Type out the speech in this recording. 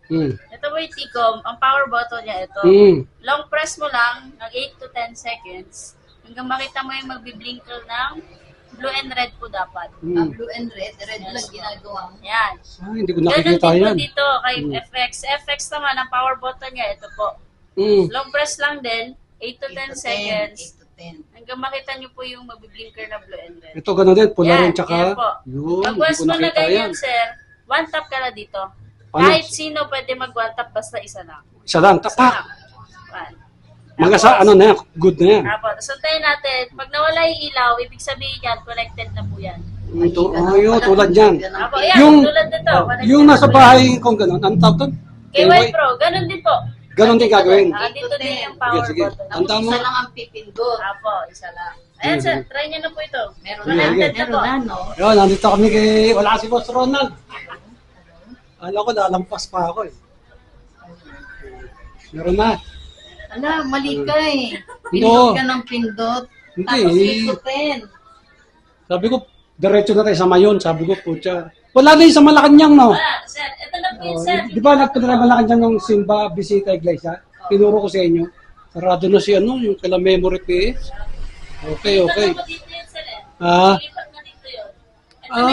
Ito po yung T-com. Ang power button niya ito. Long press mo lang ng 8 to 10 seconds hanggang makita mo yung magbi-blinker ng blue and red po dapat. Blue and red lang ginagawa mo. Yan. Hindi ko Ganun nakikita din po yan. dito kay FX. FX naman, ang power button niya, ito po. Long press lang din, 8 to 10 seconds. 8 to 10. Hanggang makita nyo po yung magbi-blinker na blue and red. Ito ganun din, pula rin Yan tsaka. po. Yun, Pag hindi once ko mo na nakita yan. ganyan, sir, one tap ka na dito. Ano? Kahit sino pwede mag-one tap, basta isa lang. Isa lang, Isa tapak. lang. One. Mga sa ano na yan, good na yan. Tapos, suntayin natin. Pag nawala yung ilaw, ibig sabihin yan, connected na po yan. Ito, yun, tulad yan. Apo, yan, Yung, tulad nito. connected yung na nasa po yan. bahay kong ganun, ang tawag doon? KY Pro, ganun din po. Ganun din gagawin. Dito din yung Sige, power sige. button. Tanda mo. Isa lang ang pipindot. Apo, isa lang. Ayan, sir, try nyo na po ito. Meron Sige, na, sige. meron na, no? Yun, nandito kami kay, wala si Boss Ronald. Alam ko, lalampas pa ako eh. Meron na. Ala, mali ka eh. No. Pindot ka ng pindot. Hindi. Tapos ikutin. Sabi ko, diretso na tayo sa Mayon. Sabi ko, putya. Wala na yung sa Malacanang, no? Wala, sir, ito na po yun, Oh, sir. di ba nagpunta na Malacanang ng Simba Bisita Iglesia? Tinuro ko sa inyo. Sarado na si ano, yung kala memory PS. Okay, okay. Dito yun, sir, eh. Ah, Ilipat na dito yun. Ito Ah. na